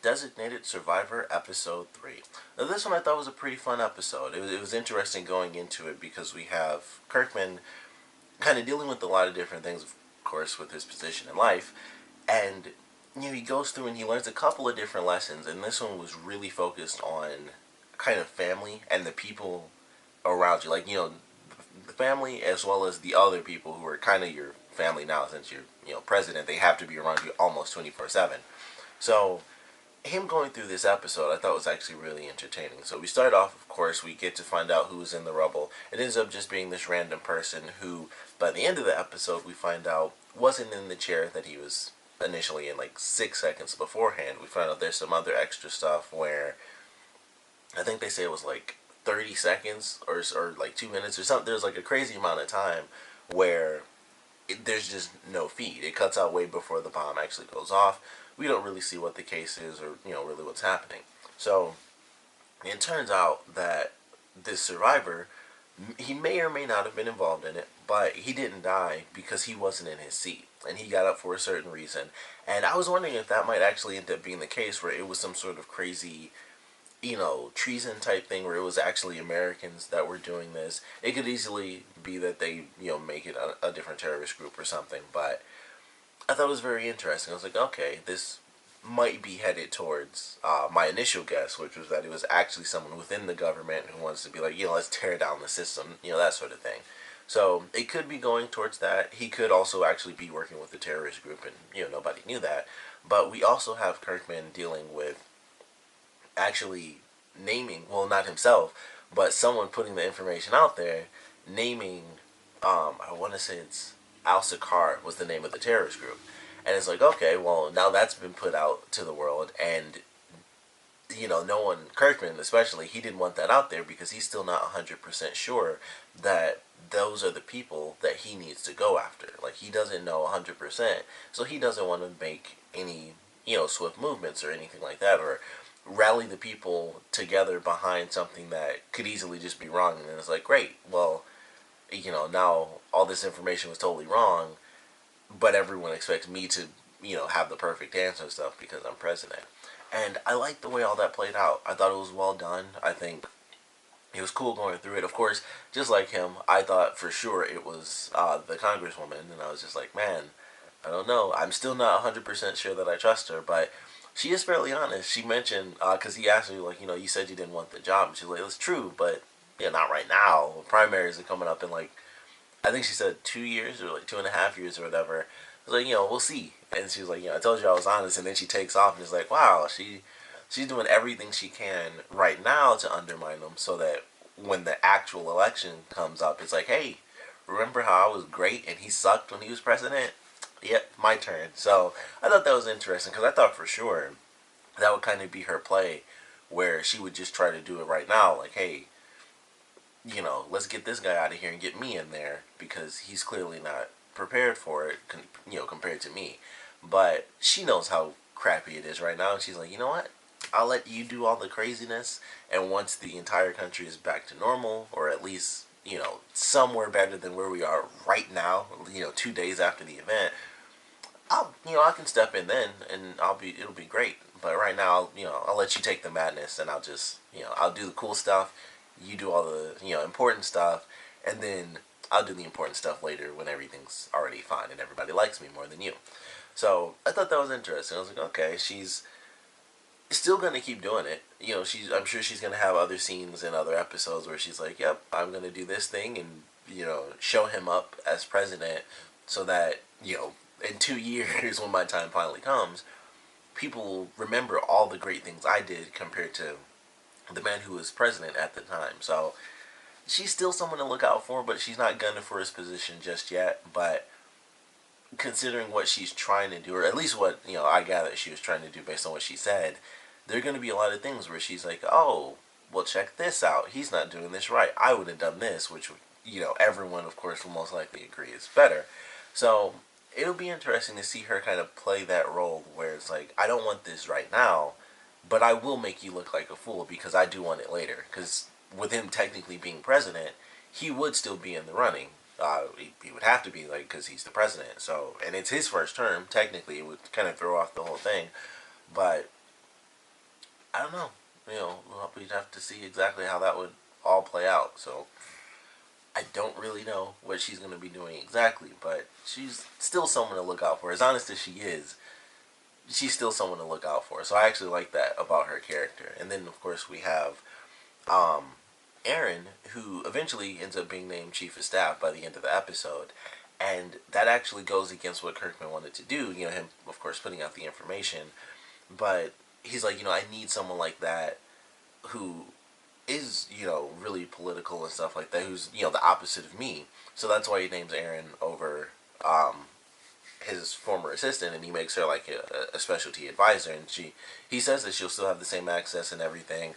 Designated Survivor Episode 3. Now, this one I thought was a pretty fun episode. It was interesting going into it because we have Kirkman kind of dealing with a lot of different things, of course, with his position in life. And, he goes through and he learns a couple of different lessons. And this one was really focused on kind of family and the people around you. Like, the family as well as the other people who are kind of your family now since you're, president. They have to be around you almost 24/7. So, him going through this episode I thought was actually really entertaining. So we start off, of course, we get to find out who's in the rubble. It ends up just being this random person who, by the end of the episode, we find out wasn't in the chair that he was initially in, like 6 seconds beforehand. We find out there's some other extra stuff where I think they say it was like 30 seconds or like 2 minutes or something. There's like a crazy amount of time where there's just no feed. It cuts out way before the bomb actually goes off. We don't really see what the case is or, really what's happening. So it turns out that this survivor, he may or may not have been involved in it, but he didn't die because he wasn't in his seat. And he got up for a certain reason. And I was wondering if that might actually end up being the case where it was some sort of crazy treason type thing where it was actually Americans that were doing this. It could easily be that they, make it a different terrorist group or something, but I thought it was very interesting. I was like, okay, this might be headed towards my initial guess, which was that it was actually someone within the government who wants to be like, let's tear down the system, that sort of thing. So it could be going towards that. He could also actually be working with the terrorist group, and nobody knew that. But we also have Kirkman dealing with actually naming, well, not himself, but someone putting the information out there, naming, I want to say it's Al Sakar was the name of the terrorist group. And it's like, okay, well, now that's been put out to the world, and, no one, Kirkman especially, he didn't want that out there because he's still not 100% sure that those are the people that he needs to go after. Like, he doesn't know 100%, so he doesn't want to make any, swift movements or anything like that, or rally the people together behind something that could easily just be wrong. And then it's like, great, well, now all this information was totally wrong, but everyone expects me to, have the perfect answer and stuff because I'm president. And I like the way all that played out. I thought it was well done. I think it was cool going through it. Of course, just like him, I thought for sure it was the congresswoman, and I was just like, man, I don't know. I'm still not 100% sure that I trust her, but she is fairly honest. She mentioned, because he asked her, like, you said you didn't want the job. And she's like, it's true, but yeah, not right now. Primaries are coming up in like, I think she said 2 years or like 2.5 years or whatever. I was like, we'll see. And she was like, I told you I was honest. And then she takes off and is like, wow, she's doing everything she can right now to undermine them so that when the actual election comes up, it's like, hey, remember how I was great and he sucked when he was president? Yep, my turn. So I thought that was interesting because I thought for sure that would kind of be her play where she would just try to do it right now. Like, hey, let's get this guy out of here and get me in there because he's clearly not prepared for it, compared to me. But she knows how crappy it is right now, and she's like, you know what? I'll let you do all the craziness, and once the entire country is back to normal, or at least, somewhere better than where we are right now, 2 days after the event, I can step in then, and it'll be great. But right now, I'll let you take the madness, and I'll just, I'll do the cool stuff. You do all the, important stuff, and then I'll do the important stuff later when everything's already fine and everybody likes me more than you. So I thought that was interesting. I was like, okay, she's still gonna keep doing it. I'm sure she's gonna have other scenes and other episodes where she's like, yep, I'm gonna do this thing and show him up as president so that in 2 years when my time finally comes, people will remember all the great things I did compared to the man who was president at the time. So she's still someone to look out for, but she's not gunning for his position just yet. But considering what she's trying to do, or at least what I gather she was trying to do based on what she said, there are going to be a lot of things where she's like, oh, well, check this out. He's not doing this right. I would have done this, which everyone, of course, will most likely agree is better. So it'll be interesting to see her kind of play that role where it's like, I don't want this right now, but I will make you look like a fool because I do want it later. Because with him technically being president, he would still be in the running. He would have to be, like, because he's the president. So, and it's his first term. Technically, it would kind of throw off the whole thing. But I don't know. We'd have to see exactly how that would all play out. So I don't really know what she's going to be doing exactly, but she's still someone to look out for. As honest as she is, she's still someone to look out for. So I actually like that about her character. And then, of course, we have um, Aaron, who eventually ends up being named Chief of Staff by the end of the episode. And that actually goes against what Kirkman wanted to do. Him, of course, putting out the information. But he's like, I need someone like that who is, really political and stuff like that, who's, the opposite of me. So that's why he names Aaron over his former assistant, and he makes her like a specialty advisor. And he says that she'll still have the same access and everything.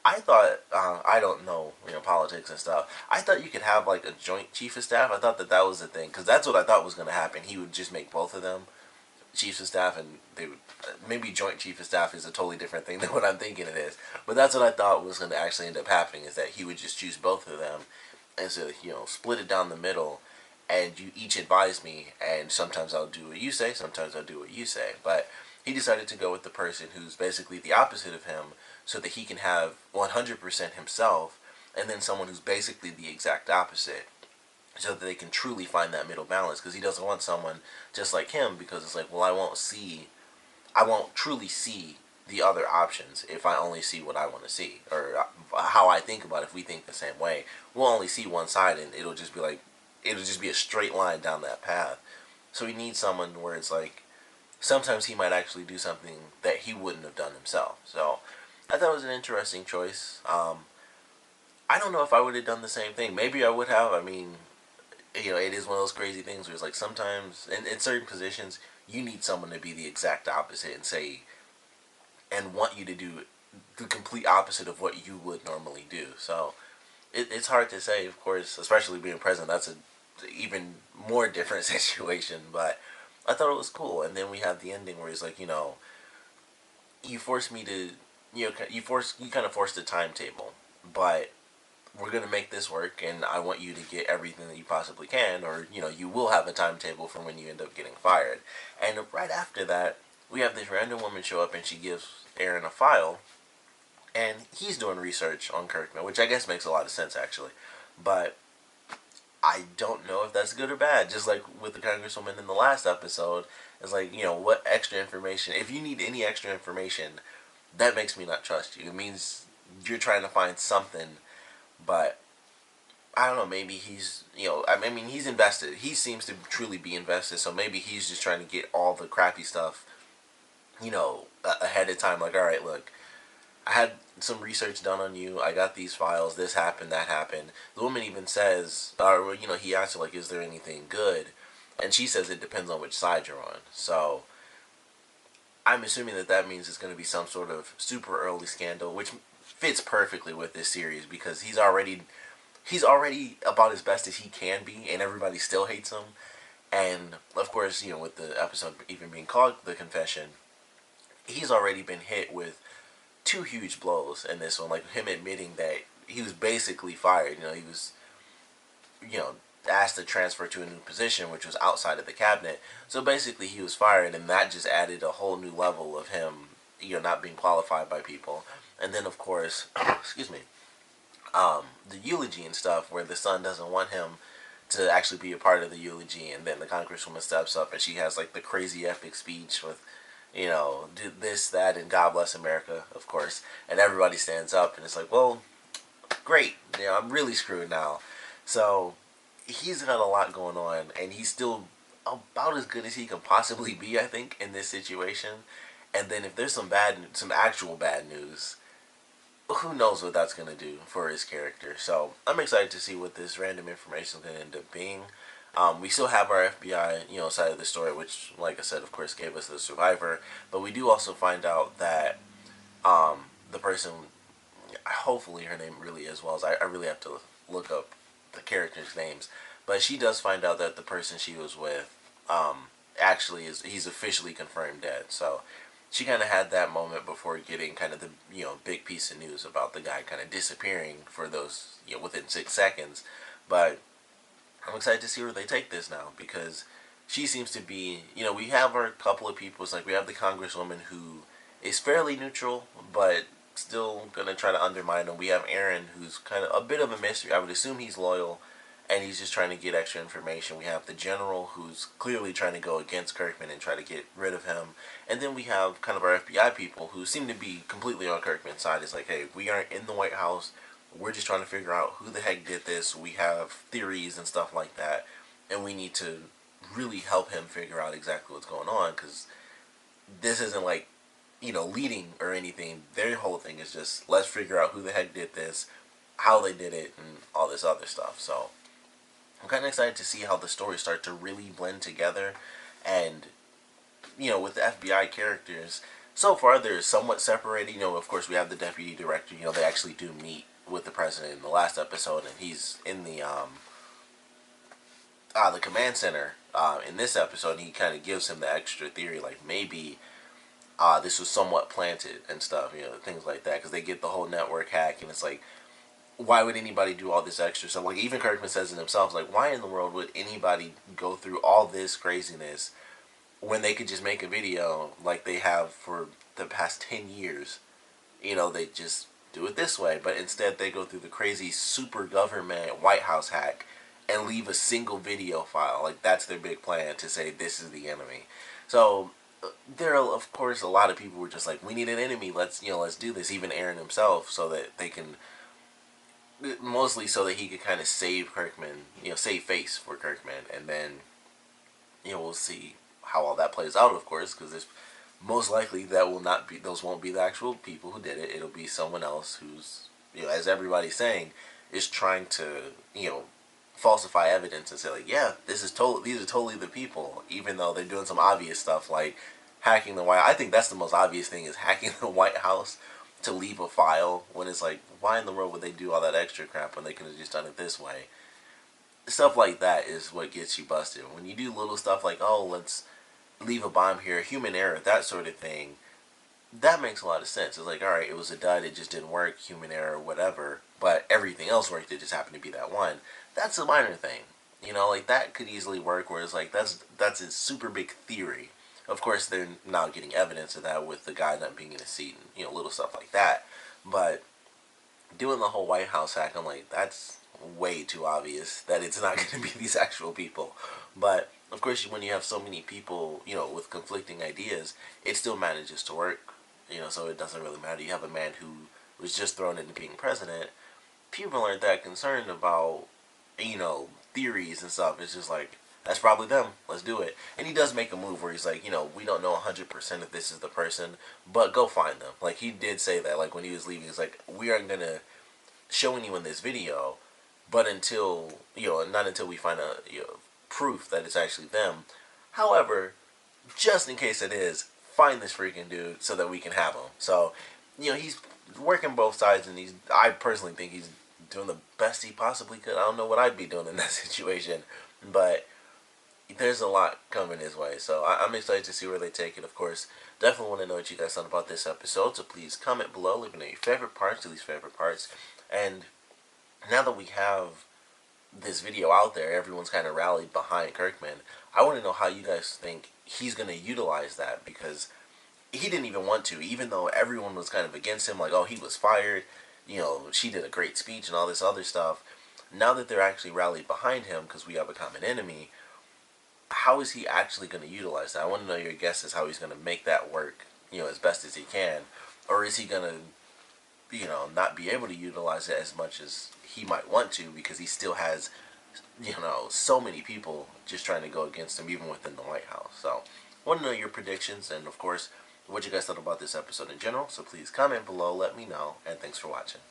I thought, I don't know, politics and stuff. I thought you could have like a joint chief of staff. I thought that was the thing, because that's what I thought was going to happen. He would just make both of them chiefs of staff, and they would maybe joint chief of staff is a totally different thing than what I'm thinking it is. But that's what I thought was going to actually end up happening, is that he would just choose both of them, and so split it down the middle, and you each advise me, and sometimes I'll do what you say, sometimes I'll do what you say. But he decided to go with the person who's basically the opposite of him, so that he can have 100% himself, and then someone who's basically the exact opposite, so that they can truly find that middle balance. Because he doesn't want someone just like him, because it's like, well, I won't truly see the other options if I only see what I want to see, or how I think about it. If we think the same way, we'll only see one side, and it'll just be a straight line down that path. So he needs someone where it's like, sometimes he might actually do something that he wouldn't have done himself. So I thought it was an interesting choice. I don't know if I would have done the same thing. Maybe I would have. I mean, it is one of those crazy things where it's like, sometimes in certain positions you need someone to be the exact opposite and want you to do the complete opposite of what you would normally do. So it's hard to say, of course, especially being president. That's a even more different situation. But I thought it was cool. And then we have the ending where he's like, you forced me to, you kind of forced the timetable, but we're going to make this work, and I want you to get everything that you possibly can, or, you will have a timetable for when you end up getting fired. And right after that, we have this random woman show up, and she gives Aaron a file, and he's doing research on Kirkman, which I guess makes a lot of sense, actually. But I don't know if that's good or bad. Just like with the congresswoman in the last episode, it's like, what extra information, if you need any extra information, that makes me not trust you. It means you're trying to find something. But I don't know, maybe he's, I mean, he's invested. He seems to truly be invested, so maybe he's just trying to get all the crappy stuff, ahead of time. Like, all right, look, I had some research done on you. I got these files. This happened, that happened. The woman even says, or, he asks her, like, is there anything good? And she says it depends on which side you're on. So I'm assuming that means it's going to be some sort of super early scandal, which fits perfectly with this series, because he's already about as best as he can be, and everybody still hates him. And of course, with the episode even being called The Confession, he's already been hit with two huge blows in this one, like him admitting that he was basically fired. He was, asked to transfer to a new position, which was outside of the cabinet. So basically, he was fired, and that just added a whole new level of him, not being qualified by people. And then, of course, excuse me, the eulogy and stuff, where the son doesn't want him to actually be a part of the eulogy, and then the congresswoman steps up, and she has like the crazy epic speech with, do this, that, and God bless America, of course, and everybody stands up, and it's like, well, great, I'm really screwed now. So he's got a lot going on, and he's still about as good as he can possibly be, I think, in this situation. And then if there's some actual bad news, who knows what that's going to do for his character. So I'm excited to see what this random information is going to end up being. We still have our FBI, side of the story, which, like I said, of course, gave us the survivor. But we do also find out that the person, hopefully her name really is Wells. I really have to look up the characters' names. But she does find out that the person she was with actually he's officially confirmed dead. So she kind of had that moment before getting kind of the big piece of news about the guy kind of disappearing for those within 6 seconds. But I'm excited to see where they take this now, because she seems to be, we have our couple of people. It's like we have the congresswoman who is fairly neutral, but still gonna try to undermine him. We have Aaron, who's kind of a bit of a mystery. I would assume he's loyal, and he's just trying to get extra information. We have the general, who's clearly trying to go against Kirkman and try to get rid of him. And then we have kind of our FBI people, who seem to be completely on Kirkman's side. It's like, hey, we aren't in the White House. We're just trying to figure out who the heck did this. We have theories and stuff like that, and we need to really help him figure out exactly what's going on, because this isn't like, leading or anything. Their whole thing is just, let's figure out who the heck did this, how they did it, and all this other stuff. So I'm kind of excited to see how the stories start to really blend together. And, with the FBI characters, so far they're somewhat separated. Of course, we have the deputy director. They actually do meet with the president in the last episode, and he's in the command center in this episode, and he kind of gives him the extra theory, like maybe this was somewhat planted and stuff, things like that, because they get the whole network hack, and it's like, why would anybody do all this extra stuff? Like, even Kirkman says it himself, like, why in the world would anybody go through all this craziness when they could just make a video like they have for the past 10 years? They just do it this way, but instead they go through the crazy super government White House hack and leave a single video file. Like, that's their big plan, to say this is the enemy. So there are, of course, a lot of people who were just like, we need an enemy, let's do this. Even Aaron himself, so that they can, mostly so that he could kind of save Kirkman, save face for Kirkman. And then we'll see how all that plays out, of course, because there's most likely those won't be the actual people who did it. It'll be someone else who's, as everybody's saying, is trying to, falsify evidence and say, like, yeah, these are totally the people, even though they're doing some obvious stuff like hacking the White House. I think that's the most obvious thing, is hacking the White House to leave a file, when it's like, why in the world would they do all that extra crap when they could have just done it this way? Stuff like that is what gets you busted. When you do little stuff like, oh, let's leave a bomb here, human error, that sort of thing, that makes a lot of sense. It's like, alright, it was a dud, it just didn't work, human error, whatever, but everything else worked, it just happened to be that one. That's a minor thing. Like, that could easily work, where it's like, that's a super big theory. Of course, they're now getting evidence of that with the guy not being in a seat and, little stuff like that. But doing the whole White House hack, I'm like, that's way too obvious that it's not going to be these actual people. But, of course, when you have so many people, with conflicting ideas, it still manages to work. So it doesn't really matter. You have a man who was just thrown into being president. People aren't that concerned about, theories and stuff. It's just like, that's probably them, let's do it. And he does make a move where he's like, we don't know 100% if this is the person, but go find them. Like, he did say that, like, when he was leaving, he's like, we aren't going to show anyone this video, but until, not until we find proof that it's actually them. However, just in case it is, find this freaking dude so that we can have him. So, he's working both sides, and I personally think he's doing the best he possibly could. I don't know what I'd be doing in that situation, but there's a lot coming his way. So I'm excited to see where they take it, of course. Definitely want to know what you guys thought about this episode, so please comment below, let me know your favorite parts, your least favorite parts. And now that we have this video out there, everyone's kind of rallied behind Kirkman, I want to know how you guys think he's going to utilize that, because he didn't even want to, even though everyone was kind of against him, like, oh, he was fired, she did a great speech and all this other stuff. Now that they're actually rallied behind him because we have a common enemy, how is he actually going to utilize that? I want to know your guesses how he's going to make that work, as best as he can. Or is he going to, not be able to utilize it as much as he might want to, because he still has, so many people just trying to go against him, even within the White House. So, I want to know your predictions, and of course, what you guys thought about this episode in general. So please comment below, let me know, and thanks for watching.